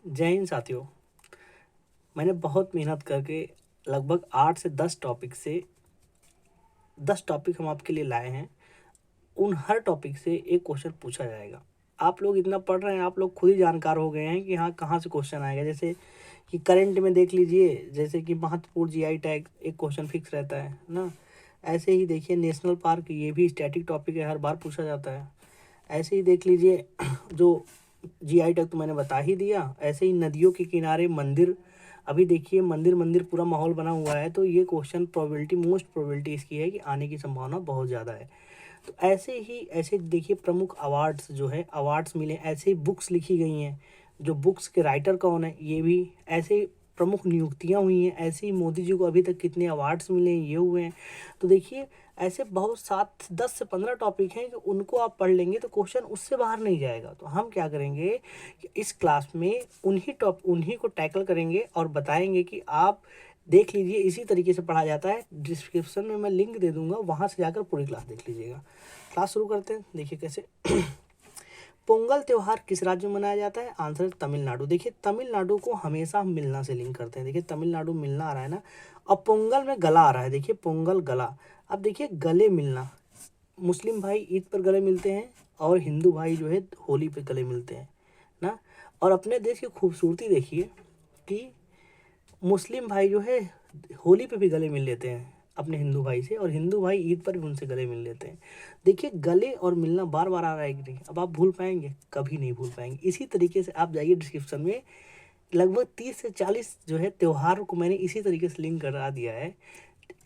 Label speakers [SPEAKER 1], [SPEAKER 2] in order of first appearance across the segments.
[SPEAKER 1] जय हिंद साथियों। मैंने बहुत मेहनत करके लगभग 8 से 10 टॉपिक से 10 टॉपिक हम आपके लिए लाए हैं। उन हर टॉपिक से एक क्वेश्चन पूछा जाएगा। आप लोग इतना पढ़ रहे हैं, आप लोग खुद ही जानकार हो गए हैं कि हाँ कहाँ से क्वेश्चन आएगा। जैसे कि करंट में देख लीजिए, जैसे कि महत्वपूर्ण जीआई टैग एक क्वेश्चन फिक्स रहता है ना। ऐसे ही देखिए नेशनल पार्क, ये भी स्टैटिक टॉपिक है, हर बार पूछा जाता है। ऐसे ही देख लीजिए जो जीआई टैग तो मैंने बता ही दिया। ऐसे ही नदियों के किनारे मंदिर, अभी देखिए मंदिर मंदिर पूरा माहौल बना हुआ है, तो ये क्वेश्चन प्रोबेबिलिटी, मोस्ट प्रोबेबिलिटी इसकी है कि आने की संभावना बहुत ज़्यादा है। तो ऐसे ही ऐसे देखिए प्रमुख अवार्ड्स जो है, अवार्ड्स मिले, ऐसे ही बुक्स लिखी गई हैं, जो बुक्स के राइटर कौन है ये भी, ऐसे ही प्रमुख नियुक्तियां हुई हैं, ऐसे ही मोदी जी को अभी तक कितने अवार्ड्स मिले हैं ये हुए हैं। तो देखिए ऐसे बहुत 7 10 से 15 टॉपिक हैं कि उनको आप पढ़ लेंगे तो क्वेश्चन उससे बाहर नहीं जाएगा। तो हम क्या करेंगे कि इस क्लास में उन्हीं को टैकल करेंगे और बताएंगे कि आप देख लीजिए इसी तरीके से पढ़ा जाता है। डिस्क्रिप्शन में मैं लिंक दे दूंगा, वहाँ से जाकर पूरी क्लास देख लीजिएगा। क्लास शुरू करते हैं। देखिए कैसे पोंगल त्यौहार किस राज्य में मनाया जाता है? आंसर है तमिलनाडु। देखिए तमिलनाडु को हमेशा हम मिलना से लिंक करते हैं। देखिए तमिलनाडु मिलना आ रहा है ना, और पोंगल में गला आ रहा है। देखिए पोंगल गला। अब देखिए गले मिलना, मुस्लिम भाई ईद पर गले मिलते हैं और हिंदू भाई जो है होली पे गले मिलते हैं ना। और अपने देश की खूबसूरती देखिए कि मुस्लिम भाई जो है होली पे भी गले मिल लेते हैं अपने हिंदू भाई से, और हिंदू भाई ईद पर भी उनसे गले मिल लेते हैं। देखिए गले और मिलना बार बार आ रहा है कि नहीं, अब आप भूल पाएंगे? कभी नहीं भूल पाएंगे। इसी तरीके से आप जाइए डिस्क्रिप्शन में, लगभग 30 से 40 जो है त्यौहार को मैंने इसी तरीके से लिंक करा दिया है।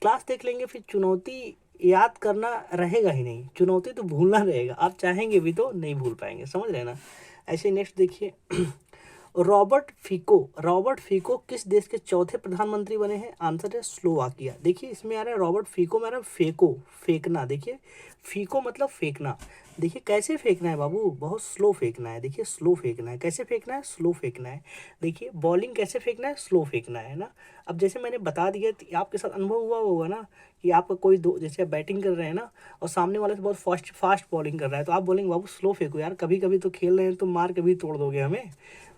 [SPEAKER 1] क्लास देख लेंगे, फिर चुनौती याद करना रहेगा ही नहीं, चुनौती तो भूलना रहेगा। आप चाहेंगे भी तो नहीं भूल पाएंगे, समझ रहे हैं ना। ऐसे नेक्स्ट देखिए रॉबर्ट फीको किस देश के चौथे प्रधानमंत्री बने हैं? आंसर है स्लोवाकिया। देखिए इसमें आ रहा है रॉबर्ट फीको में आ रहा है फेको, फेंकना। देखिए फीको मतलब फेंकना। देखिए कैसे फेंकना है बाबू, बहुत स्लो फेंकना है। देखिए स्लो फेंकना है, कैसे फेंकना है? स्लो फेंकना है। देखिए बॉलिंग कैसे फेंकना है? स्लो फेंकना है ना। अब जैसे मैंने बता दिया, आपके साथ अनुभव हुआ होगा ना कि आपका कोई दो, जैसे आप बैटिंग कर रहे हैं ना और सामने वाले से बहुत फास्ट बॉलिंग कर रहा है, तो आप बोलेंगे बाबू स्लो फेंको यार, कभी कभी तो खेल रहे हैं तो मार के भी तोड़ दोगे हमें।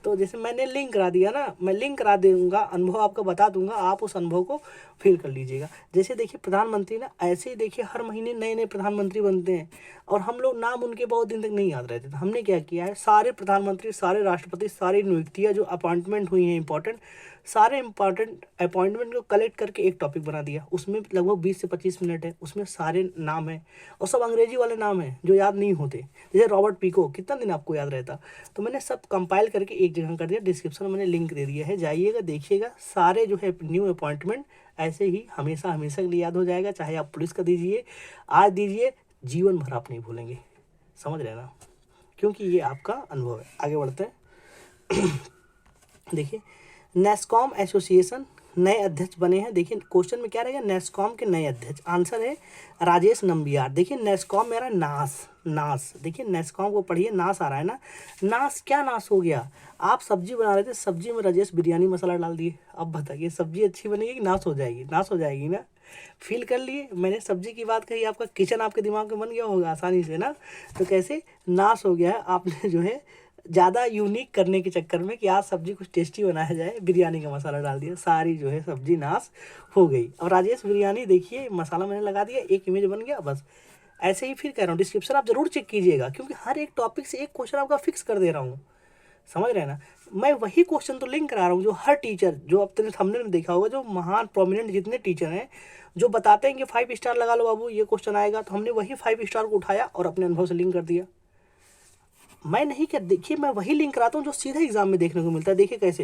[SPEAKER 1] तो जैसे मैंने लिंक करा दिया ना, मैं लिंक करा दूंगा, अनुभव आपका बता दूंगा, आप उस अनुभव को फील कर लीजिएगा। जैसे देखिए प्रधानमंत्री ना, ऐसे ही देखिए हर महीने नए नए प्रधानमंत्री बनते हैं और हम लोग नाम उनके बहुत दिन तक नहीं याद रहते। तो हमने क्या किया है, सारे प्रधानमंत्री, सारे राष्ट्रपति, सारी नियुक्तियाँ जो अपॉइंटमेंट हुई हैं इंपॉर्टेंट, सारे इंपॉर्टेंट अपॉइंटमेंट को कलेक्ट करके एक टॉपिक बना दिया। उसमें लगभग 20 से 25 मिनट है, उसमें सारे नाम हैं और सब अंग्रेजी वाले नाम हैं जो याद नहीं होते। जैसे रॉबर्ट पीको, कितना दिन आपको याद रहता? तो मैंने सब कंपाइल करके एक जगह कर दिया। डिस्क्रिप्शन में मैंने लिंक दे दिया है, जाइएगा देखिएगा। सारे जो है न्यू अपॉइंटमेंट ऐसे ही हमेशा हमेशा के लिए याद हो जाएगा। चाहे आप पुलिस का दीजिए, आज दीजिए, जीवन भर आप नहीं भूलेंगे। समझ रहे ना, क्योंकि ये आपका अनुभव है। आगे बढ़ते हैं। देखिए नेस्कॉम एसोसिएशन नए अध्यक्ष बने हैं। देखिए क्वेश्चन में क्या रहेगा, नेस्कॉम के नए अध्यक्ष। आंसर है राजेश नंबियार। देखिए नेस्कॉम मेरा नास, देखिए नेस्कॉम को पढ़िए, नास आ रहा है ना। नास क्या नास हो गया? आप सब्जी बना रहे थे, सब्जी में राजेश बिरयानी मसाला डाल दिए। अब बताइए सब्जी अच्छी बनेगी कि नाश हो जाएगी? नाश हो जाएगी ना। फील कर लिए, मैंने सब्जी की बात कही, आपका किचन आपके दिमाग में बन गया होगा आसानी से ना। तो कैसे नाश हो गया है? आपने जो है ज़्यादा यूनिक करने के चक्कर में कि आज सब्जी कुछ टेस्टी बनाया जाए, बिरयानी का मसाला डाल दिया, सारी जो है सब्जी नाश हो गई। और राजेश बिरयानी देखिए, मसाला मैंने लगा दिया, एक इमेज बन गया बस। ऐसे ही फिर कह रहा हूँ डिस्क्रिप्शन आप जरूर चेक कीजिएगा, क्योंकि हर एक टॉपिक से एक क्वेश्चन आपका फिक्स कर दे रहा हूँ। समझ रहे हैं ना। मैं वही क्वेश्चन तो लिंक करा रहा हूँ जो हर टीचर, जो अब तक हमने देखा होगा, जो महान प्रोमिनेंट जितने टीचर हैं जो बताते हैं कि 5 स्टार लगा लो बाबू ये क्वेश्चन आएगा, तो हमने वही 5 स्टार को उठाया और अपने अनुभव से लिंक कर दिया। मैं नहीं कर, देखिए मैं वही लिंक कराता हूँ जो सीधा एग्जाम में देखने को मिलता है। देखिए कैसे,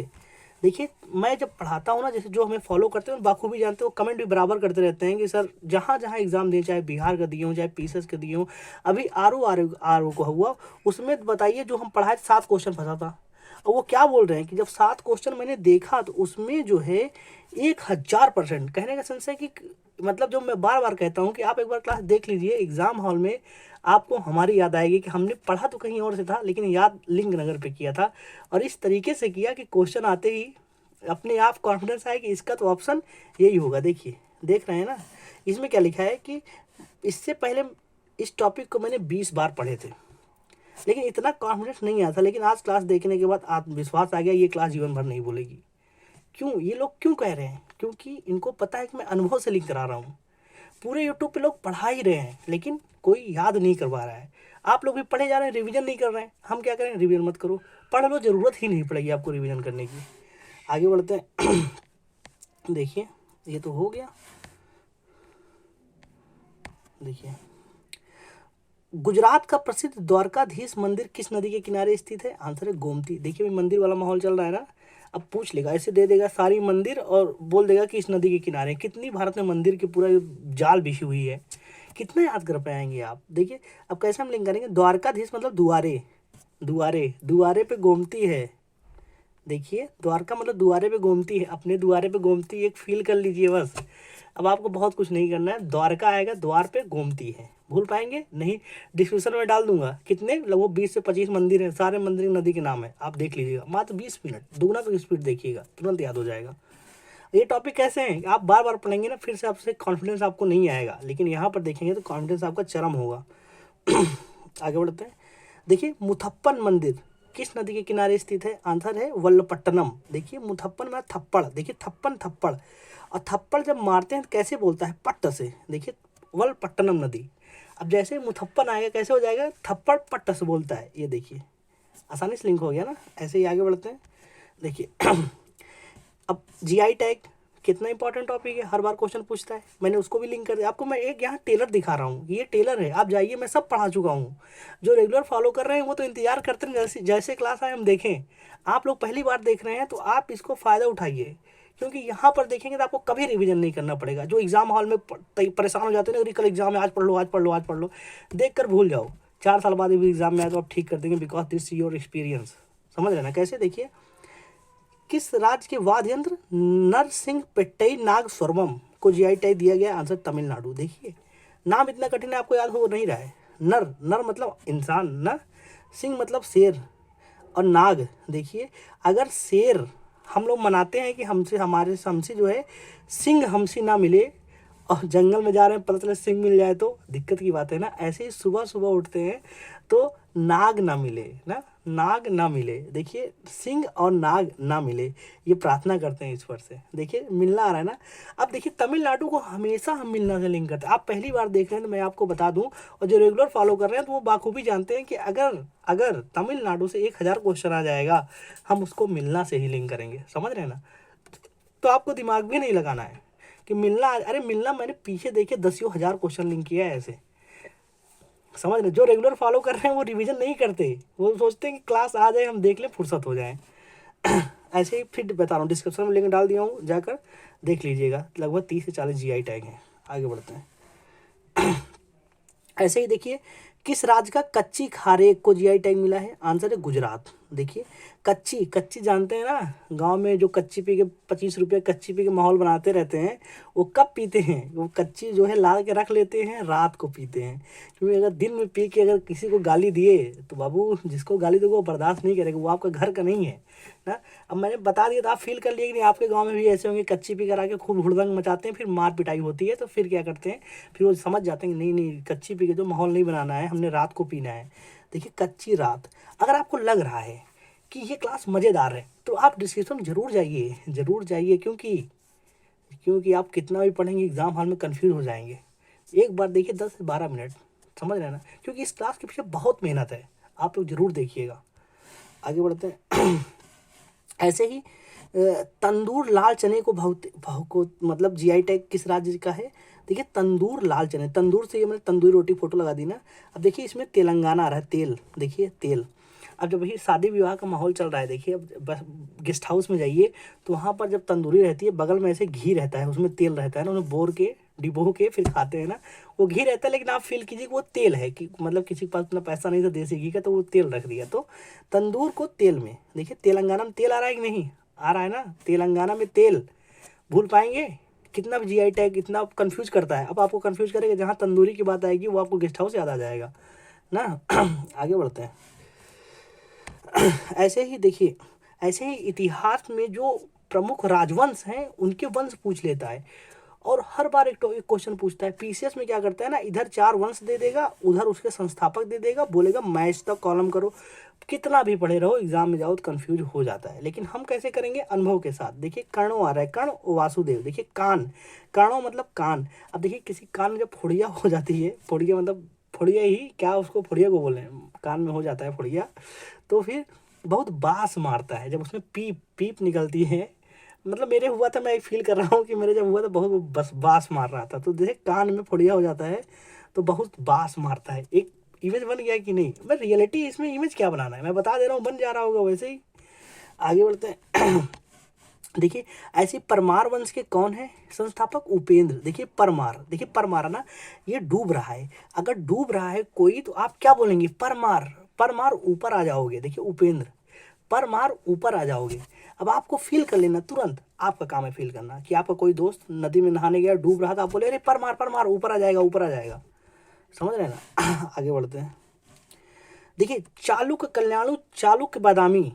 [SPEAKER 1] देखिए मैं जब पढ़ाता हूँ ना, जैसे जो हमें फॉलो करते हैं बाखूबी जानते हो, कमेंट भी बराबर करते रहते हैं कि सर जहाँ जहाँ एग्जाम दिए, चाहे बिहार का दिए हो, चाहे पीसीएस का दिए हो, अभी आर ओ का हुआ, उसमें बताइए जो हम पढ़ाए 7 क्वेश्चन फंसा था। और वो क्या बोल रहे हैं कि जब 7 क्वेश्चन मैंने देखा तो उसमें जो है 1000% कहने का सेंस है कि, मतलब जो मैं बार बार कहता हूँ कि आप एक बार क्लास देख लीजिए, एग्जाम हॉल में आपको हमारी याद आएगी कि हमने पढ़ा तो कहीं और से था लेकिन याद लिंक नगर पे किया था, और इस तरीके से किया कि क्वेश्चन आते ही अपने आप कॉन्फिडेंस आए कि इसका तो ऑप्शन यही होगा। देखिए देख रहे हैं ना, इसमें क्या लिखा है कि इससे पहले इस टॉपिक को मैंने 20 बार पढ़े थे, लेकिन इतना कॉन्फिडेंस नहीं आता, लेकिन आज क्लास देखने के बाद आत्मविश्वास आ गया, ये क्लास जीवन भर नहीं भूलेगी। क्यों, ये लोग क्यों कह रहे हैं? क्योंकि इनको पता है कि मैं अनुभव से लिंक करा रहा हूँ। पूरे यूट्यूब पे लोग पढ़ा ही रहे हैं, लेकिन कोई याद नहीं करवा रहा है। आप लोग भी पढ़े जा रहे हैं, रिवीजन नहीं कर रहे हैं। हम क्या करें, रिवीजन मत करो, पढ़ लो, ज़रूरत ही नहीं पड़ेगी आपको रिवीजन करने की। आगे बढ़ते हैं। देखिए ये तो हो गया। देखिए, गुजरात का प्रसिद्ध द्वारकाधीश मंदिर किस नदी के किनारे स्थित है? आंसर है गोमती। देखिए भाई, मंदिर वाला माहौल चल रहा है ना, अब पूछ लेगा, ऐसे दे देगा सारी मंदिर और बोल देगा कि इस नदी के किनारे। कितनी भारत में मंदिर की पूरा जाल बिछी हुई है, कितना याद कर पाएंगे आप? देखिए अब कैसे हम लिंक करेंगे, द्वारकाधीश मतलब दुआरे, दुआरे, दुआरे पे गोमती है। देखिए द्वारका मतलब दुआरे पे गोमती है, अपने दुआरे पे गोमती एक फील कर लीजिए बस। अब आपको बहुत कुछ नहीं करना है, द्वारका आएगा, द्वार पे गोमती है, भूल पाएंगे नहीं? डिस्क्रिप्शन में डाल दूंगा, कितने लगभग 20 से 25 मंदिर हैं, सारे मंदिर नदी के नाम है, आप देख लीजिएगा, मात्र 20 मिनट, दुगना तो स्पीड देखिएगा, तुरंत याद हो जाएगा। ये टॉपिक कैसे हैं, आप बार बार पढ़ेंगे ना, फिर से आपसे कॉन्फिडेंस आपको नहीं आएगा, लेकिन यहाँ पर देखेंगे तो कॉन्फिडेंस आपका चरम होगा। आगे बढ़ते हैं। देखिए मुथप्पन मंदिर किस नदी के किनारे स्थित है? आंसर है वल्लपट्टनम। देखिए मुथप्पन में थप्पड़, देखिए थप्पन थप्पड़, और थप्पड़ जब मारते हैं तो कैसे बोलता है? पट्ट से। देखिए वल्लपट्टनम नदी। अब जैसे मुथप्पन आएगा कैसे हो जाएगा? थप्पड़ पट्ट से बोलता है। ये देखिए आसानी से लिंक हो गया ना। ऐसे ही आगे बढ़ते हैं। देखिए अब जीआई टैग कितना इंपॉर्टेंट टॉपिक है, हर बार क्वेश्चन पूछता है, मैंने उसको भी लिंक कर दिया आपको। मैं एक यहाँ टेलर दिखा रहा हूँ, ये टेलर है, आप जाइए, मैं सब पढ़ा चुका हूँ। जो रेगुलर फॉलो कर रहे हैं वो तो इंतजार करते हैं जैसे जैसे क्लास आए हम देखें। आप लोग पहली बार देख रहे हैं तो आप इसको फ़ायदा उठाइए, क्योंकि यहाँ पर देखेंगे तो आपको कभी रिवीजन नहीं करना पड़ेगा। जो एग्जाम हॉल में परेशान हो जाते हैं ना, कल एग्जाम है, आज पढ़ लो, आज पढ़ लो, आज पढ़ लो, देख कर भूल जाओ। 4 साल बाद भी एग्जाम में आए तो आप ठीक कर देंगे, बिकॉज दिस योर एक्सपीरियंस। समझ रहे ना कैसे? देखिए किस राज्य के वाद्य यंत्र नरसिंह पेट्टई नाग स्वरमम को जीआई टैग दिया गया? आंसर तमिलनाडु। देखिए नाम इतना कठिन है, आपको याद हो नहीं रहा है। नर, नर मतलब इंसान, न, सिंह मतलब शेर, और नाग। देखिए अगर शेर हम लोग मनाते हैं कि हमसे जो है सिंह हमसे ना मिले, और जंगल में जा रहे हैं पता चले सिंह मिल जाए तो दिक्कत की बात है ना। ऐसे ही सुबह सुबह उठते हैं तो नाग ना मिले ना, नाग ना मिले। देखिए सिंह और नाग ना मिले, ये प्रार्थना करते हैं ईश्वर से। देखिए मिलना आ रहा है ना। अब देखिए तमिलनाडु को हमेशा हम मिलना से लिंक करते हैं। आप पहली बार देख रहे हैं तो मैं आपको बता दूं, और जो रेगुलर फॉलो कर रहे हैं तो वो बाखूबी जानते हैं कि अगर अगर तमिलनाडु से 1000 क्वेश्चन आ जाएगा, हम उसको मिलना से ही लिंक करेंगे। समझ रहे हैं ना? तो आपको दिमाग भी नहीं लगाना है कि मिलना, अरे मिलना मैंने पीछे देखे 10,000 क्वेश्चन लिंक किया है ऐसे। समझ रहे? जो रेगुलर फॉलो कर रहे हैं वो रिवीजन नहीं करते, वो सोचते हैं कि क्लास आ जाए, हम देख लें, फुर्सत हो जाए। ऐसे ही फिर बता रहा हूँ, डिस्क्रिप्शन में लिंक डाल दिया हूँ, जाकर देख लीजिएगा। लगभग 30 से 40 जीआई टैग हैं। आगे बढ़ते हैं। ऐसे ही देखिए किस राज्य का कच्ची खारेक को जीआई टैग मिला है? आंसर है गुजरात। देखिए कच्ची, कच्ची जानते हैं ना, गांव में जो कच्ची पी के 25 रुपये कच्ची पी के माहौल बनाते रहते हैं, वो कब पीते हैं? वो कच्ची जो है ला के रख लेते हैं, रात को पीते हैं। क्योंकि अगर दिन में पी के अगर किसी को गाली दिए तो बाबू जिसको गाली दोगे वो बर्दाश्त नहीं करेगा, वो आपका घर का नहीं है ना। अब मैंने बता दिया तो आप फील कर लिए कि नहीं, आपके गाँव में भी ऐसे होंगे कच्ची पी कर आके खूब हुड़दंग मचाते हैं, फिर मार पिटाई होती है, तो फिर क्या करते हैं, फिर वो समझ जाते हैं कि नहीं नहीं, कच्ची पी के जो माहौल नहीं बनाना है, हमने रात को पीना है। देखिए कच्ची रात। अगर आपको लग रहा है कि ये क्लास मज़ेदार है तो आप डिस्क्रिप्शन जरूर जाइए, जरूर जाइए, क्योंकि आप कितना भी पढ़ेंगे एग्जाम हॉल में कंफ्यूज हो जाएंगे। एक बार देखिए 10 से 12 मिनट, समझ रहे हैं ना, क्योंकि इस क्लास के पीछे बहुत मेहनत है, आप लोग जरूर देखिएगा। आगे बढ़ते हैं। ऐसे ही तंदूर लाल चने को को मतलब जीआई टैग किस राज्य का है? देखिए तंदूर लाल चने, तंदूर से ये मैंने तंदूरी रोटी फोटो लगा दी ना। अब देखिए इसमें तेलंगाना आ रहा है, तेल, देखिए तेल। अब जब वही शादी विवाह का माहौल चल रहा है, देखिए अब बस गेस्ट हाउस में जाइए तो वहाँ पर जब तंदूरी रहती है, बगल में ऐसे घी रहता है, उसमें तेल रहता है ना, उन्हें बोर के डिबो के फिर खाते हैं ना। वो घी रहता है लेकिन आप फील कीजिए कि वो तेल है, कि मतलब किसी के पास इतना पैसा नहीं था देसी घी का, तो वो तेल रख दिया। तो तंदूर को तेल में, देखिए तेलंगाना में तेल आ रहा है कि नहीं आ रहा है ना, तेलंगाना में तेल, भूल पाएंगे? कितना भी जीआई टैग इतना कंफ्यूज करता है। अब आपको कंफ्यूज करेगा, जहाँ तंदूरी की बात आएगी वो आपको गेस्ट हाउस याद आ जाएगा ना। आगे बढ़ते हैं। ऐसे ही देखिए, ऐसे ही इतिहास में जो प्रमुख राजवंश हैं उनके वंश पूछ लेता है, और हर बार एक क्वेश्चन पूछता है। पीसीएस में क्या करता है ना, इधर 4 वंश दे देगा, उधर उसके संस्थापक दे देगा, बोलेगा मैच द कॉलम करो। कितना भी पढ़े रहो, एग्जाम में जाओ तो कंफ्यूज हो जाता है। लेकिन हम कैसे करेंगे, अनुभव के साथ। देखिए कर्णो आ रहा है, कर्ण वासुदेव। देखिए कान, कर्णो मतलब कान। अब देखिए किसी कान में जब फुड़िया हो जाती है, फुड़िया मतलब फुड़िया ही क्या, उसको फुड़िया को बोले, कान में हो जाता है फुड़िया, तो फिर बहुत बास मारता है जब उसमें पीप पीप निकलती है। मतलब मेरे हुआ था, मैं एक फील कर रहा हूँ कि मेरे जब हुआ था बहुत बस बास मार रहा था। तो जैसे कान में फुड़िया हो जाता है तो बहुत बास मारता है। एक इमेज बन गया कि नहीं, मैं रियलिटी इसमें इमेज क्या बनाना है मैं बता दे रहा हूँ, बन जा रहा होगा वैसे ही। आगे बढ़ते हैं। देखिए ऐसे परमार वंश के कौन है संस्थापक, उपेंद्र। देखिए परमार, देखिए परमार ना, ये डूब रहा है। अगर डूब रहा है कोई तो आप क्या बोलेंगे, परमार। परमार ऊपर आ जाओगे। देखिए उपेंद्र, परमार ऊपर आ जाओगे। अब आपको फील कर लेना, तुरंत आपका काम है फील करना कि आपका कोई दोस्त नदी में नहाने गया, डूब रहा था, आप बोले अरे परमार परमार, ऊपर आ जाएगा ऊपर आ जाएगा। समझ रहे हैं ना। आगे बढ़ते हैं। देखिए चालुक्य कल्याणु, चालुक्य बादामी,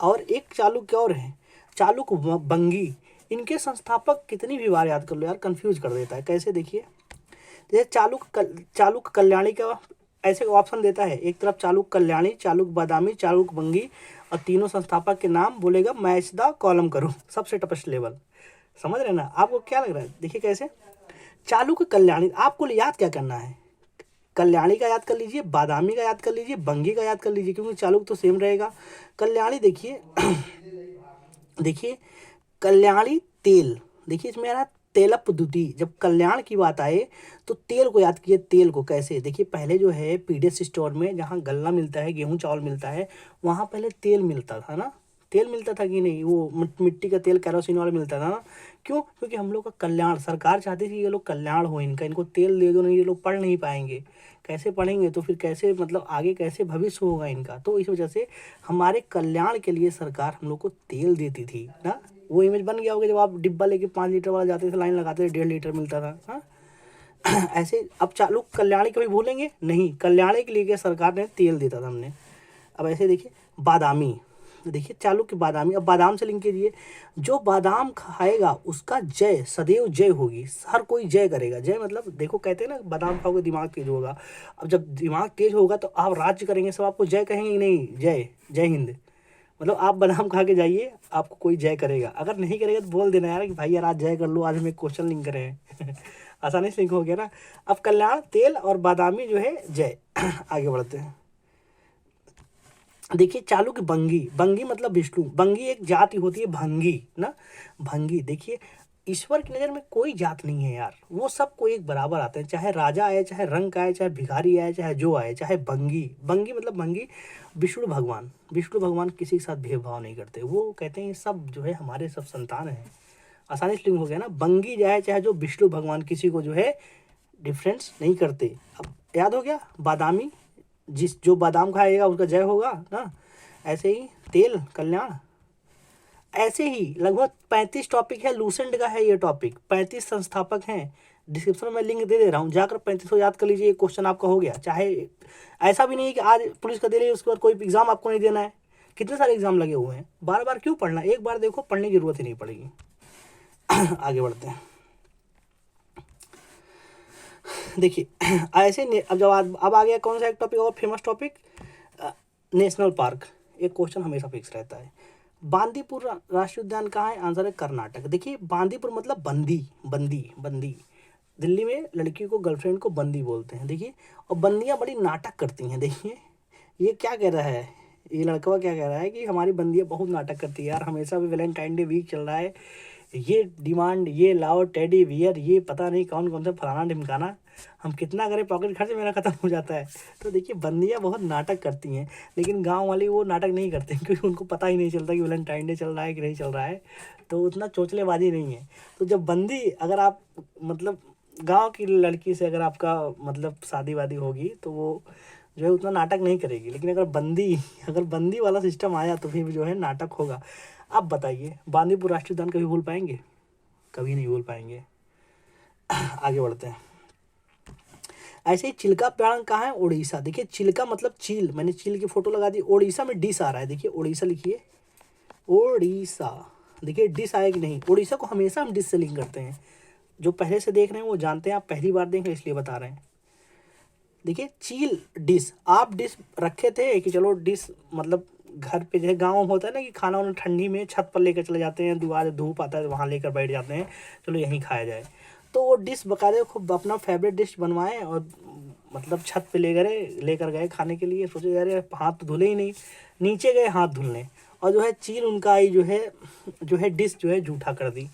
[SPEAKER 1] और एक चालुक्य और है चालुक्य बंगी। इनके संस्थापक कितनी भी बार याद कर लो यार, कंफ्यूज कर देता है। कैसे, देखिए जैसे चालुक्य कल्याणी का ऐसे ऑप्शन देता है, एक तरफ चालुक्य कल्याणी, चालुक्य बादामी, चालुक्य बंगी, और तीनों संस्थापक के नाम बोलेगा, मैच द कॉलम करो, सबसे टफेस्ट लेवल। समझ रहे ना, आपको क्या लग रहा है। देखिए कैसे, चालुक्य कल्याणी आपको याद क्या करना है, कल्याणी का याद कर लीजिए, बादामी का याद कर लीजिए, बंगी का याद कर लीजिए, क्योंकि चालुक्य तो सेम रहेगा। कल्याणी देखिए देखिए कल्याणी तेल, देखिए इसमें आ रहा है तेलप दुति। जब कल्याण की बात आए तो तेल को याद कीजिए। तेल को कैसे, देखिए पहले जो है पीडीएस स्टोर में जहाँ गल्ला मिलता है, गेहूं चावल मिलता है, वहाँ पहले तेल मिलता था ना, तेल मिलता था कि नहीं, वो मिट्टी का तेल कैरोसिन वाला मिलता था ना। क्यों, क्योंकि हम लोग का कल्याण, सरकार चाहती थी ये लोग कल्याण हो इनका, इनको तेल दे दो, नहीं ये लोग पढ़ नहीं पाएंगे। कैसे पढ़ेंगे तो फिर कैसे, मतलब आगे कैसे भविष्य होगा इनका। तो इस वजह से हमारे कल्याण के लिए सरकार हम लोग को तेल देती थी ना। वो इमेज बन गया होगा जब आप डिब्बा लेके 5 लीटर वाला जाते थे, लाइन लगाते थे, 1.5 लीटर मिलता था। हाँ। ऐसे अब चालू कल्याणी कभी भूलेंगे नहीं, कल्याणी के लिए सरकार ने तेल देता था हमने। अब ऐसे देखिए बादामी, देखिए चालू की बादामी, अब बादाम से लिंक कीजिए, जो बादाम खाएगा उसका जय सदैव जय होगी, हर कोई जय करेगा। जय मतलब देखो कहते हैं ना, बादाम खाओगे दिमाग तेज होगा। अब जब दिमाग तेज होगा तो आप राज्य करेंगे, सब आपको जय कहेंगे, नहीं जय जय हिंद। मतलब आप बादाम खा के जाइए, आपको कोई जय करेगा। अगर नहीं करेगा तो बोल देना यार कि भाई यार आज जय कर लो, आज हम एक क्वेश्चन लिंक करे हैं। आसानी से लिंक हो गया ना। अब कल्याण तेल और बादामी जो है जय। आगे बढ़ते हैं। देखिए चालुक्य बंगी, बंगी मतलब विष्णु, बंगी एक जाति होती है भंगी ना, भंगी। देखिए ईश्वर की नज़र में कोई जात नहीं है यार, वो सबको एक बराबर आते हैं, चाहे राजा आए, चाहे रंग का आए, चाहे भिखारी आए, चाहे जो आए, चाहे बंगी। बंगी मतलब भंगी, विष्णु भगवान, विष्णु भगवान किसी के साथ भेदभाव नहीं करते। वो कहते हैं सब जो है हमारे सब संतान हैं। आसानी से लिंक हो गया ना, बंगी जाए चाहे जो विष्णु भगवान किसी को जो है डिफरेंस नहीं करते। अब याद हो गया, बादामी जिस जो बादाम खाएगा उसका जय होगा ना। ऐसे ही तेल कल्याण, ऐसे ही लगभग 35 टॉपिक है, लूसेंट का है ये टॉपिक, 35 संस्थापक हैं। डिस्क्रिप्शन में मैं लिंक दे रहा हूँ, जाकर 35 को याद कर लीजिए, एक क्वेश्चन आपका हो गया। चाहे ऐसा भी नहीं है कि आज पुलिस का दे रही है उसके बाद कोई एग्जाम आपको नहीं देना है, कितने सारे एग्जाम लगे हुए हैं, बार बार क्यों पढ़ना, एक बार देखो, पढ़ने की जरूरत ही नहीं पड़ेगी। आगे बढ़ते हैं। देखिए ऐसे अब जब अब आ गया कौन सा एक टॉपिक और फेमस टॉपिक, नेशनल पार्क। एक क्वेश्चन हमेशा फिक्स रहता है, बांदीपुर राष्ट्रीय उद्यान कहाँ है, आंसर है कर्नाटक। देखिए बांदीपुर मतलब बंदी, बंदी बंदी, दिल्ली में लड़की को गर्लफ्रेंड को बंदी बोलते हैं। देखिए और बंदियाँ बड़ी नाटक करती हैं। देखिए ये क्या कह रहा है, ये लड़का क्या कह रहा है कि हमारी बंदियाँ बहुत नाटक करती है यार, हमेशा भी वैलेंटाइन डे वीक चल रहा है, ये डिमांड, ये लाओ टेडी बियर, ये पता नहीं कौन कौन सा फलाना ढिमकाना, हम कितना करें पॉकेट खर्च मेरा ख़त्म हो जाता है। तो देखिए बंदियाँ बहुत नाटक करती हैं, लेकिन गांव वाले वो नाटक नहीं करते क्योंकि उनको पता ही नहीं चलता कि वैलेंटाइन डे चल रहा है कि नहीं चल रहा है, तो उतना चोचलेबाजी नहीं है। तो जब बंदी, अगर आप मतलब गाँव की लड़की से अगर आपका मतलब शादी वादी होगी तो वो जो है उतना नाटक नहीं करेगी, लेकिन अगर बंदी वाला सिस्टम आया तो फिर जो है नाटक होगा। आप बताइए बांदीपुर राष्ट्रीय उद्यान कभी भूल पाएंगे, कभी नहीं भूल पाएंगे। आगे बढ़ते हैं। ऐसे ही चिल्का प्राण कहाँ है, उड़ीसा। देखिए चिल्का मतलब चील, मैंने चील की फोटो लगा दी, उड़ीसा में डिस आ रहा है, देखिए उड़ीसा लिखिए, उड़ीसा। देखिए डिस आए कि नहीं, उड़ीसा को हमेशा हम डिस से लिंक करते हैं, जो पहले से देख रहे हैं वो जानते हैं, आप पहली बार देख रहे हैं इसलिए बता रहे हैं। देखिए चील डिश, आप डिश रखे थे कि चलो डिश मतलब घर पे जैसे गाँव में होता है ना कि खाना उन्हें ठंडी में छत पर लेकर चले जाते हैं, दीवार धूप आता है वहाँ लेकर बैठ जाते हैं, चलो यहीं खाया जाए। तो वो डिश बकायदे खूब अपना फेवरेट डिश बनवाएं और मतलब छत पे लेकर गए खाने के लिए। सोचे यार हाथ तो धुले ही नहीं, नीचे गए हाथ धुलने, और जो है चील उनका आई जो है डिश जो है झूठा कर दी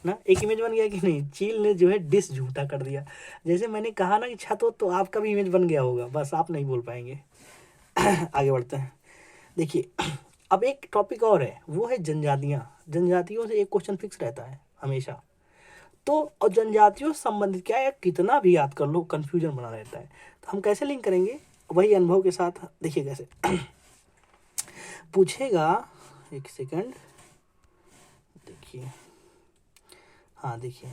[SPEAKER 1] ना। एक इमेज बन गया कि नहीं, चील ने जो है डिश झूठा कर दिया। जैसे मैंने कहा ना कि छत हो तो आपका भी इमेज बन गया होगा, बस आप नहीं बोल पाएंगे। आगे बढ़ते हैं। देखिए अब एक टॉपिक और है, वो है जनजातियाँ। जनजातियों से एक क्वेश्चन फिक्स रहता है हमेशा। तो और जनजातियों से संबंधित क्या है, कितना भी याद कर लो कंफ्यूजन बना रहता है। तो हम कैसे लिंक करेंगे, वही अनुभव के साथ। देखिए कैसे पूछेगा, एक सेकंड देखिए, हाँ देखिए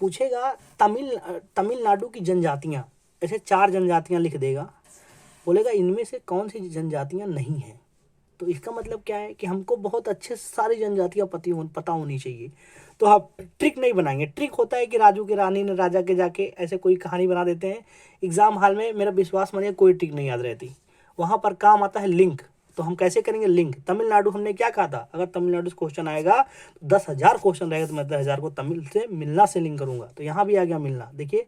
[SPEAKER 1] पूछेगा तमिलनाडु की जनजातियाँ, ऐसे 4 जनजातियाँ लिख देगा, बोलेगा इनमें से कौन सी जनजातियाँ नहीं हैं। तो इसका मतलब क्या है कि हमको बहुत अच्छे से सारी जनजातियाँ पता होनी चाहिए। तो आप ट्रिक नहीं बनाएंगे। ट्रिक होता है कि राजू की रानी ने राजा के जाके ऐसे कोई कहानी बना देते हैं। एग्जाम हॉल में मेरा विश्वास मानिए कोई ट्रिक नहीं याद रहती, वहाँ पर काम आता है लिंक। तो हम कैसे करेंगे लिंक, तमिलनाडु हमने क्या कहा था, अगर तमिलनाडु से क्वेश्चन आएगा तो 10,000 क्वेश्चन रहेगा तो मैं 10,000 को तमिल से मिलना से लिंक करूंगा। तो यहाँ भी आ गया मिलना, देखिए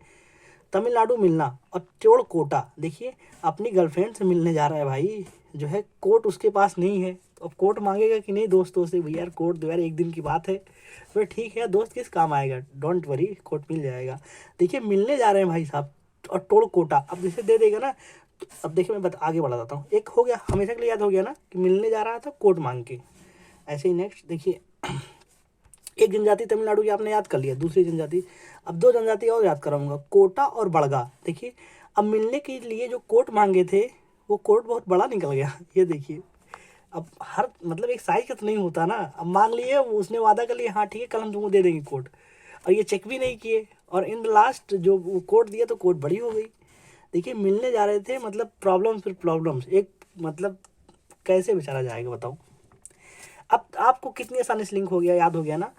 [SPEAKER 1] तमिलनाडु मिलना। और चोड़ कोटा, देखिए अपनी गर्लफ्रेंड से मिलने जा रहा है भाई, जो है कोट उसके पास नहीं है। तो अब कोट मांगेगा कि नहीं दोस्तों से, भैया यार कोट दो यार, एक दिन की बात है। तो ठीक है दोस्त किस काम आएगा, डोंट वरी कोट मिल जाएगा। देखिए मिलने जा रहे हैं भाई साहब, और टोड़ कोटा अब जैसे दे देगा ना। तो अब देखिए मैं आगे बढ़ा जाता हूँ। एक हो गया, हमेशा के लिए याद हो गया ना कि मिलने जा रहा था कोट मांग के। ऐसे ही नेक्स्ट देखिए, एक जनजाति तमिलनाडु की आपने याद कर लिया, दूसरी जनजाति, अब 2 जनजाति और याद कराऊंगा, कोटा और बड़गा। देखिए अब मिलने के लिए जो कोट मांगे थे वो कोट बहुत बड़ा निकल गया। ये देखिए अब हर मतलब एक साइज का तो नहीं होता ना। अब मांग लिए, उसने वादा कर लिया हाँ ठीक है कल हम तुमको दे देंगे कोट, और ये चेक भी नहीं किए, और इन लास्ट जो वो कोट दिया तो कोट बड़ी हो गई। देखिए मिलने जा रहे थे, मतलब प्रॉब्लम्स फिर प्रॉब्लम्स, एक मतलब कैसे बेचारा जाएगा बताओ। अब आपको कितनी आसानी से लिंक हो गया, याद हो गया ना।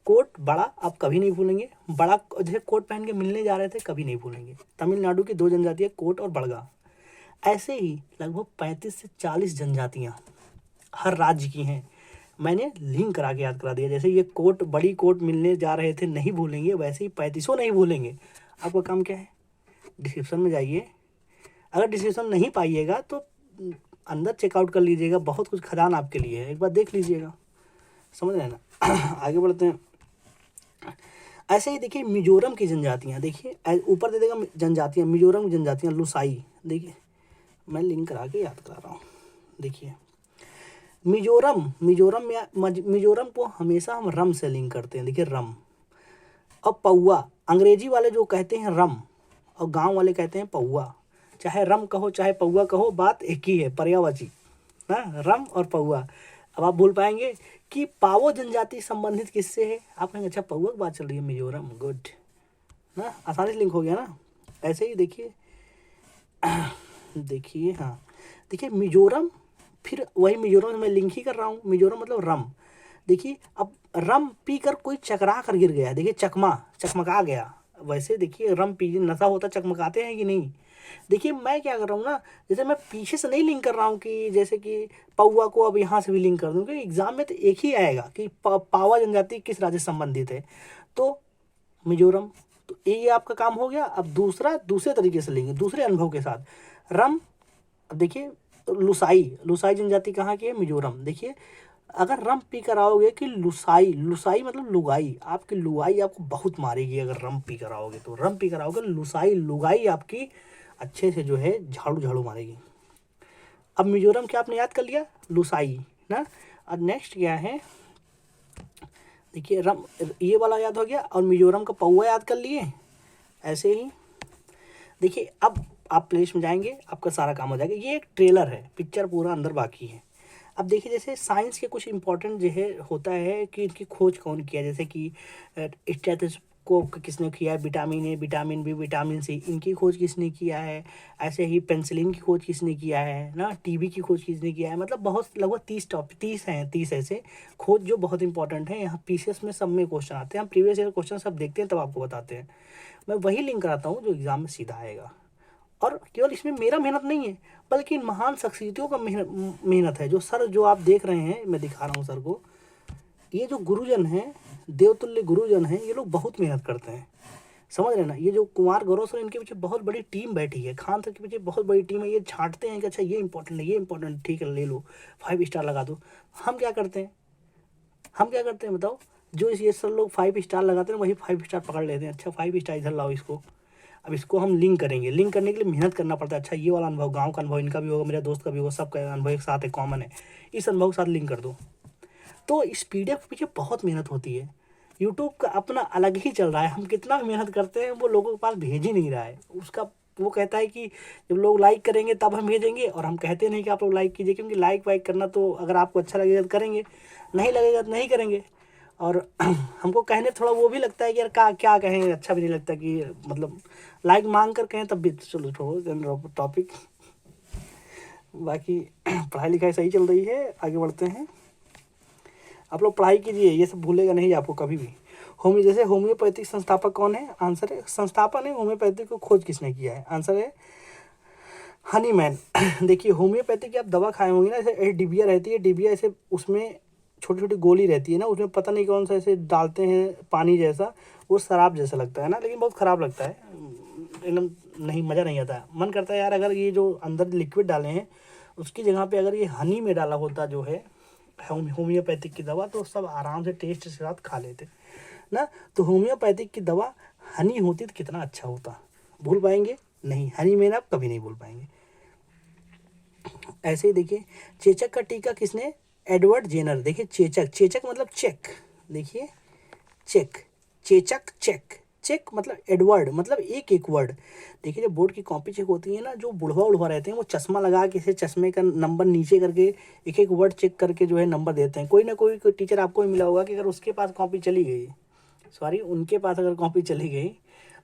[SPEAKER 1] कोट बड़ा आप कभी नहीं भूलेंगे, बड़ा जैसे कोट पहन के मिलने जा रहे थे कभी नहीं भूलेंगे। तमिलनाडु की 2 जनजातियाँ कोट और बड़गा। ऐसे ही लगभग 35 से 40 जनजातियाँ हर राज्य की हैं। मैंने लिंक करा के याद करा दिया। जैसे ये कोट बड़ी कोट मिलने जा रहे थे नहीं भूलेंगे, वैसे ही 35 नहीं भूलेंगे। आपका काम क्या है, डिस्क्रिप्शन में जाइए, अगर डिस्क्रिप्शन नहीं पाइएगा तो अंदर चेकआउट कर लीजिएगा, बहुत कुछ खदान आपके लिए है, एक बार देख लीजिएगा, समझ रहे हैं ना। आगे बढ़ते हैं। ऐसे ही देखिए मिजोरम की जनजातियाँ, देखिए ऊपर दे देगा जनजातियाँ, मिजोरम की जनजातियाँ लुसाई। देखिए मैं लिंक करा के याद करा रहा हूँ। देखिए मिजोरम को हमेशा हम रम से लिंक करते हैं। देखिए रम और पौआ, अंग्रेजी वाले जो कहते हैं रम और गांव वाले कहते हैं पौआ। चाहे रम कहो चाहे पौआ कहो, बात एक ही है, पर्यायवाची ना, रम और पौआ। अब आप भूल पाएंगे कि पावो जनजाति संबंधित किससे है, आप कहेंगे अच्छा पौआ की बात चल रही है, मिजोरम, गुड ना, आसानी से लिंक हो गया ना। ऐसे ही देखिए देखिए हाँ देखिए मिजोरम, फिर वही मिजोरम मैं लिंक ही कर रहा हूँ, मिजोरम मतलब रम। देखिए अब रम पीकर कोई चकरा कर गिर गया, देखिए चकमका गया। वैसे देखिए रम पी नशा होता चकमकाते हैं कि नहीं। देखिए मैं क्या कर रहा हूँ ना, जैसे मैं पीछे से नहीं लिंक कर रहा हूँ कि जैसे कि पौआ को अब यहाँ से भी लिंक कर दूँ, क्योंकि एग्जाम में तो एक ही आएगा कि पावा जनजाति किस राज्य से संबंधित है, तो मिजोरम। तो ये आपका काम हो गया। अब दूसरे तरीके से लेंगे, दूसरे अनुभव के साथ। रम, अब देखिए लुसाई जनजाति कहाँ की है, मिजोरम। देखिए अगर रम पी कर आओगे कि लुसाई मतलब लुगाई, आपकी लुगाई आपको बहुत मारेगी अगर रम पी कर आओगे। तो रम पी कर आओगे, लुगाई आपकी अच्छे से जो है झाड़ू मारेगी। अब मिजोरम क्या आपने याद कर लिया, लुसाई ना। और नेक्स्ट क्या है, देखिए रम ये वाला याद हो गया, और मिजोरम का पौआ याद कर लिए। ऐसे ही देखिए अब आप प्लेलिस्ट में जाएंगे, आपका सारा काम हो जाएगा। ये एक ट्रेलर है, पिक्चर पूरा अंदर बाकी है। अब देखिए जैसे साइंस के कुछ इंपॉर्टेंट जो है होता है कि इनकी खोज कौन किया, जैसे कि आपको किसने किया है, vitamin A, vitamin B, vitamin C, इनकी खोज किसने किया है। ऐसे ही पेंसिलिन की खोज किसने किया है ना, टीबी की खोज किसने किया है। मतलब बहुत लगभग 30 हैं, 30 ऐसे खोज जो बहुत इंपॉर्टेंट है। यहाँ पीसीएस में सब में क्वेश्चन आते हैं, हम प्रीवियस ईयर क्वेश्चन सब देखते हैं तब आपको बताते हैं। मैं वही लिंक कराता हूँ जो एग्जाम में सीधा आएगा। और केवल इसमें मेरा मेहनत नहीं है, बल्कि इन महान शख्सियतों का मेहनत है। जो सर जो आप देख रहे हैं, मैं दिखा रहा हूँ सर को, ये जो गुरुजन हैं, देवतुल्य गुरुजन हैं, ये लोग बहुत मेहनत करते हैं, समझ रहे हैं ना। ये जो कुमार गौरव सर, इनके पीछे बहुत बड़ी टीम बैठी है, खान सर के पीछे बहुत बड़ी टीम है। ये छांटते हैं कि अच्छा ये इंपॉर्टेंट है, ये इंपॉर्टेंट, ठीक है ले लो, 5 स्टार लगा दो। हम क्या करते हैं, बताओ। जो ये सर लोग 5 स्टार लगाते हैं वही 5 स्टार पकड़ लेते हैं। अच्छा 5 स्टार इधर लाओ इसको। अब इसको हम लिंक करेंगे, लिंक करने के लिए मेहनत करना पड़ता है। अच्छा ये वाला अनुभव, गाँव का अनुभव इनका भी होगा, मेरे दोस्त का भी होगा, सबका अनुभव एक साथ है, कॉमन है, इस अनुभव के साथ लिंक कर दो। तो इस पीडीएफ के पीछे बहुत मेहनत होती है। यूट्यूब का अपना अलग ही चल रहा है, हम कितना मेहनत करते हैं वो लोगों के पास भेज ही नहीं रहा है। उसका वो कहता है कि जब लोग लाइक करेंगे तब हम भेजेंगे, और हम कहते नहीं कि आप लोग लाइक कीजिए, क्योंकि लाइक वाइक करना तो अगर आपको अच्छा लगेगा तो करेंगे, नहीं लगेगा तो नहीं करेंगे। और हमको कहने थोड़ा वो भी लगता है कि यार क्या कहें, अच्छा भी नहीं लगता कि मतलब लाइक मांग कर कहें तब भी। चलो छोड़ो टॉपिक, बाकी पढ़ाई लिखाई सही चल रही है, आगे बढ़ते हैं। आप लोग पढ़ाई कीजिए, ये सब भूलेगा नहीं आपको कभी भी। जैसे होम्योपैथिक संस्थापक कौन है, आंसर है संस्थापन है होम्योपैथिक को खोज किसने किया है, आंसर है हनीमैन। देखिए होम्योपैथिक की आप दवा खाए होंगे ना, ऐसे डिबिया रहती है, डिबिया ऐसे उसमें छोटी छोटी गोली रहती है ना, उसमें पता नहीं कौन सा ऐसे डालते हैं पानी जैसा, वो शराब जैसा लगता है ना, लेकिन बहुत ख़राब लगता है एकदम, नहीं मज़ा नहीं आता। मन करता है यार अगर ये जो अंदर लिक्विड डाले हैं उसकी जगह पे अगर ये हनी में डाला होता जो है होम्योपैथिक की दवा, तो सब आराम से टेस्ट के साथ खा लेते ना। तो होम्योपैथिक की दवा हनी होती तो कितना अच्छा होता। भूल पाएंगे नहीं, हनी में आप कभी नहीं भूल पाएंगे। ऐसे ही देखिए चेचक का टीका किसने, एडवर्ड जेनर। देखिए चेचक मतलब चेक, देखिए चेचक चेक मतलब एडवर्ड मतलब एक वर्ड। देखिए जब बोर्ड की कॉपी चेक होती है ना, जो बुढ़वा रहते हैं वो चश्मा लगा के इसे चश्मे का नंबर नीचे करके एक वर्ड चेक करके जो है नंबर देते हैं। कोई ना कोई टीचर आपको ही मिला होगा कि अगर उसके पास कॉपी चली गई, उनके पास अगर कॉपी चली गई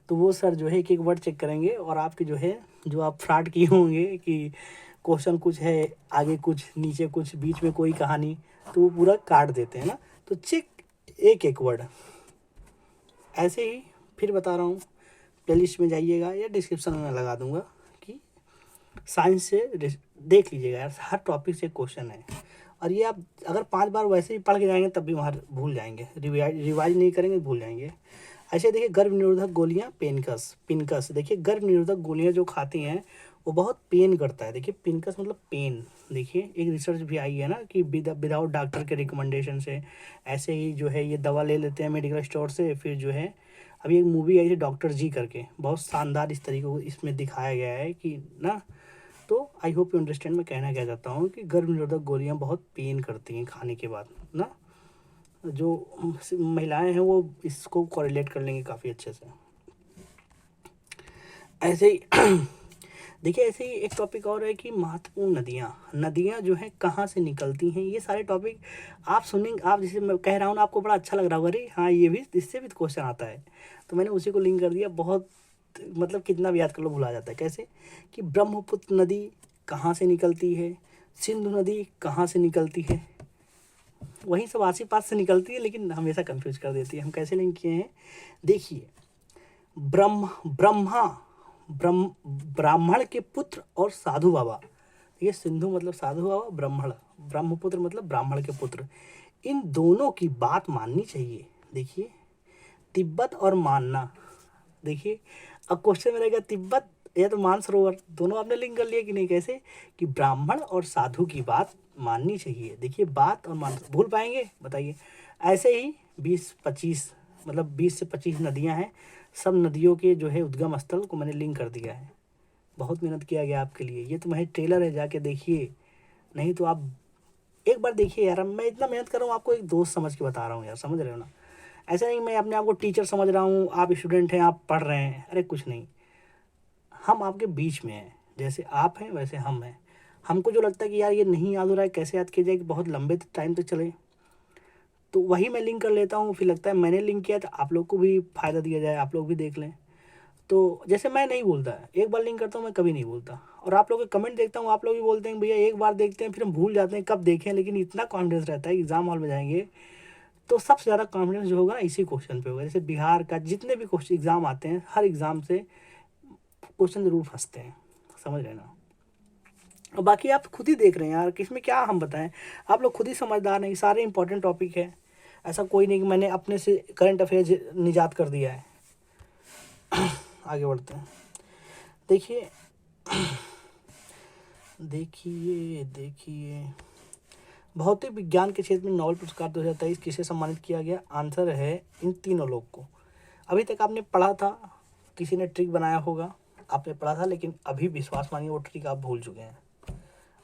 [SPEAKER 1] तो वो सर जो है एक वर्ड चेक करेंगे, और आपके जो है जो आप फ्रॉड किए होंगे कि क्वेश्चन कुछ है आगे कुछ नीचे कुछ बीच में कोई कहानी, तो वो पूरा काट देते हैं ना। तो चेक एक वर्ड। ऐसे ही फिर बता रहा हूँ, प्लेलिस्ट में जाइएगा या डिस्क्रिप्शन में लगा दूंगा कि साइंस से देख लीजिएगा यार, हर टॉपिक से क्वेश्चन है। और ये आप अगर 5 बार वैसे ही पढ़ के जाएंगे तब भी वहाँ भूल जाएंगे, रिवाइज नहीं करेंगे भूल जाएंगे। ऐसे देखिए गर्भ निरोधक गोलियाँ, पिनकस। देखिए गर्भ निरोधक गोलियाँ जो खाती हैं वो बहुत पेन करता है। देखिए पिनकस मतलब पेन। देखिए एक रिसर्च भी आई है ना कि विदाउट डॉक्टर के रिकमेंडेशन से ऐसे ही जो है ये दवा ले लेते हैं मेडिकल स्टोर से। फिर जो है अभी एक मूवी आई थी डॉक्टर जी करके, बहुत शानदार इस तरीके को इसमें दिखाया गया है कि ना। तो आई होप यू अंडरस्टैंड मैं कहना क्या चाहता हूँ कि गर्भ निरोधक गोलियाँ बहुत पेन करती हैं खाने के बाद ना। जो महिलाएं हैं वो इसको कोरिलेट कर लेंगे काफ़ी अच्छे से। ऐसे ही देखिए ऐसे ही एक टॉपिक और है कि महत्वपूर्ण नदियाँ जो हैं कहाँ से निकलती हैं। ये सारे टॉपिक आप सुनेंगे, आप जैसे मैं कह रहा हूँ ना आपको बड़ा अच्छा लग रहा होगा, अरे हाँ ये भी इससे भी क्वेश्चन आता है, तो मैंने उसी को लिंक कर दिया। बहुत मतलब कितना भी याद कर लो भुला जाता है। कैसे कि ब्रह्मपुत्र नदी कहाँ से निकलती है, सिंधु नदी कहाँ से निकलती है, वहीं सब आस पास से निकलती है, लेकिन हमेशा कंफ्यूज कर देती है। हम कैसे लिंक किए हैं, देखिए ब्राह्मण के पुत्र और साधु बाबा। देखिए सिंधु मतलब साधु बाबा, ब्रह्मपुत्र मतलब ब्राह्मण के पुत्र, इन दोनों की बात माननी चाहिए। देखिए तिब्बत और मानना, देखिए अब क्वेश्चन में रहेगा तिब्बत या तो मानसरोवर, दोनों आपने लिंक कर लिया कि नहीं। कैसे कि ब्राह्मण और साधु की बात माननी चाहिए। देखिए बात और मान भूल पाएंगे बताइए। ऐसे ही 20-25 मतलब 20 से 25 नदियां हैं, सब नदियों के जो है उद्गम स्थल को मैंने लिंक कर दिया है। बहुत मेहनत किया गया आपके लिए, ये तो मैं ट्रेलर है, जाके देखिए, नहीं तो आप एक बार देखिए यार। मैं इतना मेहनत कर रहा हूँ आपको एक दोस्त समझ के बता रहा हूँ यार, समझ रहे हो ना। ऐसा नहीं मैं अपने आप को टीचर समझ रहा हूँ, आप स्टूडेंट हैं आप पढ़ रहे हैं, अरे कुछ नहीं, हम आपके बीच में हैं, जैसे आप हैं वैसे हम हैं। हमको जो लगता है कि यार ये नहीं याद हो रहा है कैसे याद किया जाए कि बहुत लंबे टाइम तक चले, तो वही मैं लिंक कर लेता हूँ, फिर लगता है मैंने लिंक किया तो आप लोग को भी फ़ायदा दिया जाए, आप लोग भी देख लें। तो जैसे मैं नहीं बोलता, एक बार लिंक करता हूँ मैं कभी नहीं बोलता, और आप लोग के कमेंट देखता हूँ, आप लोग भी बोलते हैं भैया एक बार देखते हैं फिर हम भूल जाते हैं कब देखें, लेकिन इतना कॉन्फिडेंस रहता है एग्जाम हॉल में जाएंगे तो सबसे ज़्यादा कॉन्फिडेंस जो होगा ना इसी क्वेश्चन पे होगा। जैसे बिहार का जितने भी क्वेश्चन एग्जाम आते हैं, हर एग्जाम से क्वेश्चन जरूर फंसते हैं, समझ रहे हैं ना। और बाकी आप खुद ही देख रहे हैं यार, किसमें क्या हम बताएं, आप लोग खुद ही समझदार नहीं, सारे इंपॉर्टेंट टॉपिक है, ऐसा कोई नहीं कि मैंने अपने से करंट अफेयर्स निजात कर दिया है। आगे बढ़ते हैं। देखिए देखिए देखिए भौतिक विज्ञान के क्षेत्र में नोबेल पुरस्कार 2023 किसे सम्मानित किया गया? आंसर है इन तीनों लोग को। अभी तक आपने पढ़ा था, किसी ने ट्रिक बनाया होगा, आपने पढ़ा था, लेकिन अभी विश्वास मानिए वो ट्रिक आप भूल चुके हैं।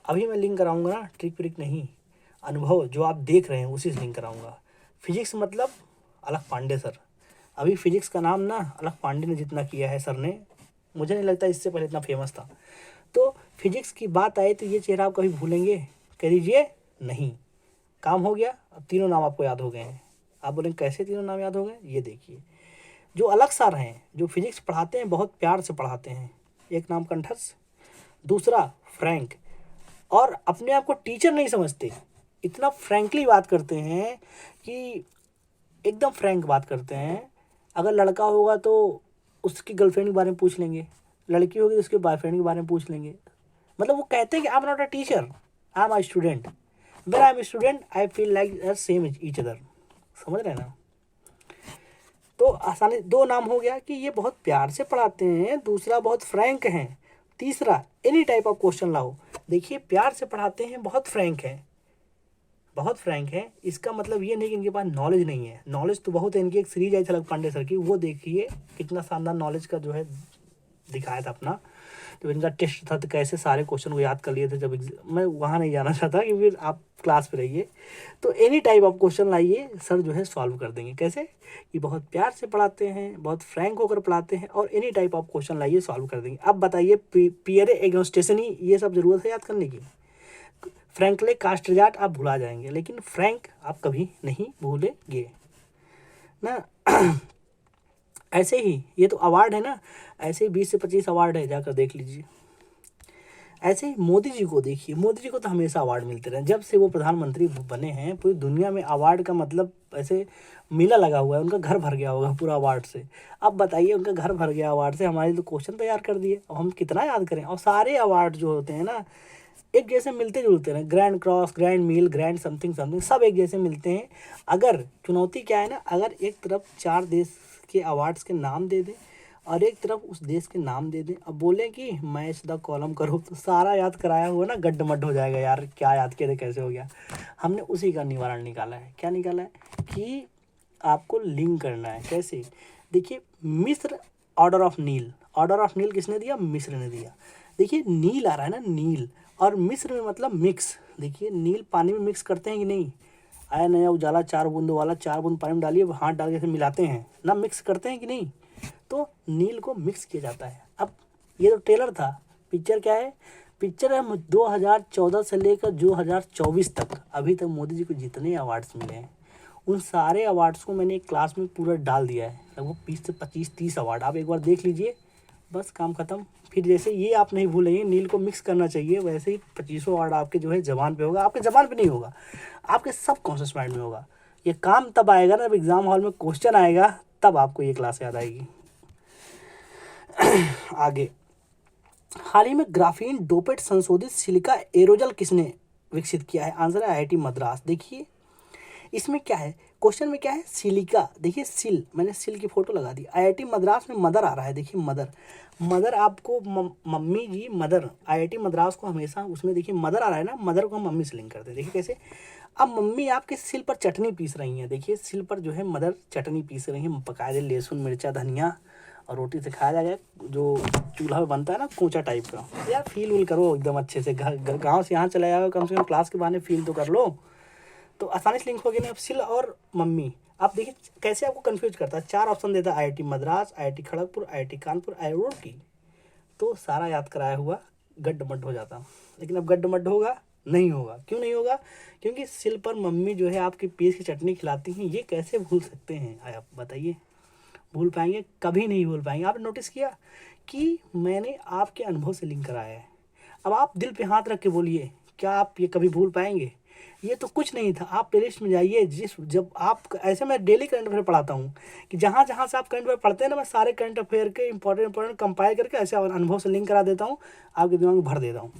[SPEAKER 1] अभी मैं लिंक कराऊंगा ना, ट्रिक व्रिक नहीं, अनुभव जो आप देख रहे हैं उसी से लिंक कराऊंगा। फिजिक्स मतलब अलख पांडे सर। अभी फिजिक्स का नाम ना अलख पांडे ने जितना किया है सर ने, मुझे नहीं लगता इससे पहले इतना फेमस था। तो फिजिक्स की बात आए तो ये चेहरा आप कभी भूलेंगे? कह दीजिए नहीं। काम हो गया, अब तीनों नाम आपको याद हो गए हैं। आप बोलेंगे कैसे तीनों नाम याद हो गए? ये देखिए, जो अलग सर हैं जो फिजिक्स पढ़ाते हैं, बहुत प्यार से पढ़ाते हैं। एक नाम कंठस, दूसरा फ्रैंक, और अपने आप को टीचर नहीं समझते, इतना फ्रैंकली बात करते हैं कि एकदम फ्रैंक बात करते हैं। अगर लड़का होगा तो उसकी गर्लफ्रेंड के बारे में पूछ लेंगे, लड़की होगी तो उसके बॉयफ्रेंड के बारे में पूछ लेंगे। मतलब वो कहते हैं कि I am not a teacher, I am a student, when I am student I feel like same each other. समझ रहे हैं ना। तो आसानी, दो नाम हो गया कि ये बहुत प्यार से पढ़ाते हैं, दूसरा बहुत फ्रैंक हैं, तीसरा एनी टाइप ऑफ क्वेश्चन लाओ। देखिए प्यार से पढ़ाते हैं, बहुत फ्रैंक है, बहुत फ्रैंक है, इसका मतलब ये नहीं कि इनके पास नॉलेज नहीं है, नॉलेज तो बहुत है। इनकी एक सीरीज आई थी अलख पांडे सर की, वो देखिए कितना शानदार नॉलेज का जो है दिखाया था अपना। जब इनका टेस्ट था तो कैसे सारे क्वेश्चन को याद कर लिए थे। जब मैं वहाँ नहीं जाना चाहता कि फिर आप क्लास पे रहिए। तो एनी टाइप ऑफ क्वेश्चन लाइए, सर जो है सॉल्व कर देंगे। कैसे? कि बहुत प्यार से पढ़ाते हैं, बहुत फ्रैंक होकर पढ़ाते हैं, और एनी टाइप ऑफ क्वेश्चन लाइए सॉल्व कर देंगे। अब बताइए पियरे एग्नोस्टेशनी, ये सब जरूरत है याद करने की? फ्रैंकले कास्टरजाट आप भुला जाएंगे, लेकिन फ्रैंक आप कभी नहीं भूलेंगे ना। ऐसे ही ये तो अवार्ड है ना, ऐसे ही 20 से 25 अवार्ड है, जाकर देख लीजिए। ऐसे ही मोदी जी को देखिए, मोदी जी को तो हमेशा अवार्ड मिलते रहे, जब से वो प्रधानमंत्री बने हैं पूरी दुनिया में अवार्ड का मतलब ऐसे मेला लगा हुआ है, उनका घर भर गया होगा पूरा अवार्ड से। अब बताइए, उनका घर भर गया अवार्ड से, हमारे तो क्वेश्चन तैयार कर दिए, अब हम कितना याद करें। और सारे अवार्ड जो होते हैं ना एक जैसे मिलते जुलते हैं, ग्रैंड क्रॉस, ग्रैंड मील, ग्रैंड समथिंग समथिंग, सब एक जैसे मिलते हैं। अगर चुनौती क्या है ना, अगर एक तरफ 4 देश के अवार्ड्स के नाम दे दें और एक तरफ उस देश के नाम दे दें, अब बोले कि मैच द कॉलम करो, तो सारा याद कराया हुआ ना गड्ढमड्ढ हो जाएगा यार, क्या याद किया था, कैसे हो गया। हमने उसी का निवारण निकाला है। क्या निकाला है? कि आपको लिंक करना है। कैसे? देखिए, मिस्र order of Nile, order of Nile किसने दिया? मिस्र ने दिया। देखिए नील आ रहा है ना, नील, और मिस्र में मतलब मिक्स। देखिए नील पानी में मिक्स करते हैं कि नहीं? आया नया उजाला 4 बूंदों वाला, 4 बूंद पानी में डालिए, हाथ डाल के ऐसे मिलाते हैं ना, मिक्स करते हैं कि नहीं? तो नील को मिक्स किया जाता है। अब ये तो ट्रेलर था, पिक्चर क्या है? पिक्चर है 2014 से लेकर 2024 तक, अभी तक मोदी जी को जितने अवार्ड्स मिले हैं उन सारे अवार्ड्स को मैंने एक क्लास में पूरा डाल दिया है, लगभग 20 से 25-30 अवार्ड। आप एक बार देख लीजिए, बस काम खत्म। फिर जैसे ये आप नहीं भूलेंगे नील को मिक्स करना चाहिए, वैसे ही 25 अवार्ड आपके जो है जबान पे होगा। आपके जबान पे नहीं होगा, आपके सब कॉन्शियस माइंड में होगा। ये काम तब आएगा ना, जब एग्जाम हॉल में क्वेश्चन आएगा, तब आपको ये क्लास याद आएगी। आगे, हाल ही में ग्राफीन डोपेट संशोधित सिलिका एरोजल किसने विकसित किया है? आंसर है आईआईटी मद्रास। देखिए इसमें क्या है, क्वेश्चन में क्या है? सिलिका। देखिए सिल, मैंने सिल की फोटो लगा दी। आईआईटी मद्रास में मदर आ रहा है, देखिए मदर, मदर आपको मम्मी जी, मदर। आईआईटी मद्रास को हमेशा उसमें देखिए मदर आ रहा है ना, मदर को हम मम्मी से लिंक करते हैं। देखिए कैसे? अब मम्मी आपके सिल पर चटनी पीस रही हैं, देखिए सिल पर जो है मदर चटनी पीस रही हैं, पकाए लहसुन मिर्चा धनिया, और रोटी से खाया जाएगा, जो चूल्हा पे बनता है ना, कूचा टाइप का। यार फील वील करो एकदम अच्छे से, गाँव से यहाँ चले जाओ, कम से कम क्लास के बहाने फील तो कर लो। तो आसानी से लिंक हो गया ना। अब सिल और मम्मी, आप देखिए कैसे आपको कंफ्यूज करता है। 4 ऑप्शन देता है, IIT Madras, IIT Kharagpur, IIT Kanpur, IIT। तो सारा याद कराया हुआ गड्ढमड्ढ हो जाता, लेकिन अब गड्ढमड्ढ होगा नहीं होगा। क्यों नहीं होगा? क्योंकि सिल पर मम्मी जो है आपकी पीस की चटनी खिलाती हैं, ये कैसे भूल सकते हैं आप बताइए? भूल पाएंगे? कभी नहीं भूल पाएंगे। आपने नोटिस किया कि मैंने आपके अनुभव से लिंक कराया है। अब आप दिल पे हाथ रख के बोलिए, क्या आप ये कभी भूल पाएंगे? ये तो कुछ नहीं था। आप प्लेलिस्ट में जाइए, जब आप ऐसे, मैं डेली करंट अफेयर पढ़ाता हूँ कि जहाँ जहाँ से आप करंट अफेयर पढ़ते हैं ना, मैं सारे करंट अफेयर के इंपॉर्टेंट कंपाइल करके ऐसे अनुभव से लिंक करा देता हूँ, आपके दिमाग में भर देता हूँ,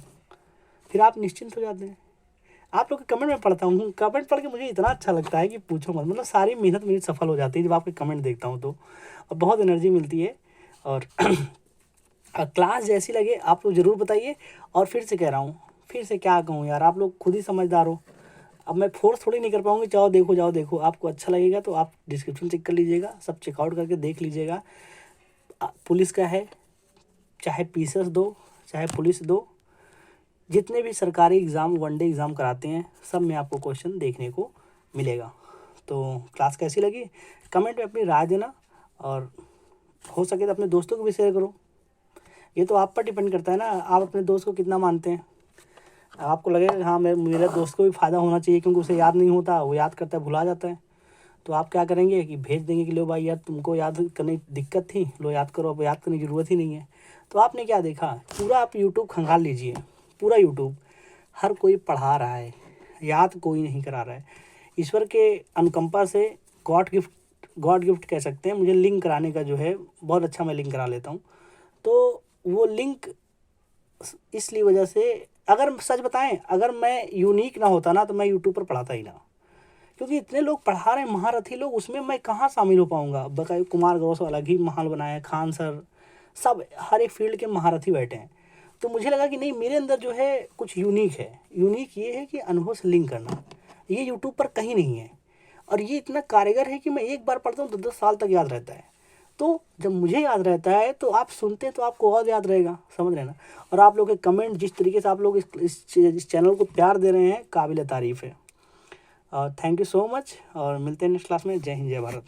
[SPEAKER 1] फिर आप निश्चिंत हो जाते हैं। आप लोग के कमेंट में पढ़ता हूँ, कमेंट पढ़ के मुझे इतना अच्छा लगता है कि पूछो मत। मतलब सारी मेहनत मेरी सफल हो जाती है जब आपके कमेंट देखता हूँ तो, और बहुत एनर्जी मिलती है। और क्लास जैसी लगे आप लोग ज़रूर बताइए। और फिर से कह रहा हूँ, फिर से क्या कहूँ यार, आप लोग खुद ही समझदार हो। अब मैं फोर्स थोड़ी नहीं कर पाऊँगी, जाओ देखो जाओ देखो। आपको अच्छा लगेगा तो आप डिस्क्रिप्शन चेक कर लीजिएगा, सब चेकआउट करके देख लीजिएगा। पुलिस का है, चाहे पीसीएस दो, चाहे पुलिस दो, जितने भी सरकारी एग्ज़ाम वनडे एग्ज़ाम कराते हैं, सब में आपको क्वेश्चन देखने को मिलेगा। तो क्लास कैसी लगी कमेंट में अपनी राय देना, और हो सके तो अपने दोस्तों को भी शेयर करो। ये तो आप पर डिपेंड करता है ना, आप अपने दोस्त को कितना मानते हैं। आपको लगेगा हाँ मेरे दोस्त को भी फ़ायदा होना चाहिए, क्योंकि उसे याद नहीं होता, वो याद करता है भुला जाता है, तो आप क्या करेंगे कि भेज देंगे कि लो भाई यार तुमको याद करने की दिक्कत थी, लो याद करो, अब याद करने की ज़रूरत ही नहीं है। तो आपने क्या देखा, पूरा आप यूट्यूब खंगाल लीजिए, पूरा यूट्यूब हर कोई पढ़ा रहा है, याद कोई नहीं करा रहा है। ईश्वर के अनुकंपा से गॉड गिफ्ट कह सकते हैं, मुझे लिंक कराने का जो है बहुत अच्छा, मैं लिंक करा लेता हूँ। तो वो लिंक इसलिए वजह से, अगर सच बताएं, अगर मैं यूनिक ना होता ना तो मैं यूट्यूब पर पढ़ाता ही ना, क्योंकि इतने लोग पढ़ा रहे हैं महारथी लोग, उसमें मैं कहाँ शामिल हो पाऊँगा। बकाई कुमार गौरव अलग ही महाल बनाया, खान सर, सब हर एक फील्ड के महारथी बैठे हैं। तो मुझे लगा कि नहीं, मेरे अंदर जो है कुछ यूनिक है। यूनिक ये है कि अनुभव से लिंक करना, ये यूट्यूब पर कहीं नहीं है। और ये इतना कारगर है कि मैं एक बार पढ़ता हूँ तो 10 साल तक याद रहता है। तो जब मुझे याद रहता है तो आप सुनते हैं तो आपको और याद रहेगा, समझ रहे हैं ना। और आप लोग के कमेंट, जिस तरीके से आप लोग इस चैनल को प्यार दे रहे हैं, काबिल तारीफ़ है। और थैंक यू सो मच, और मिलते हैं नेक्स्ट क्लास में। जय हिंद, जय भारत।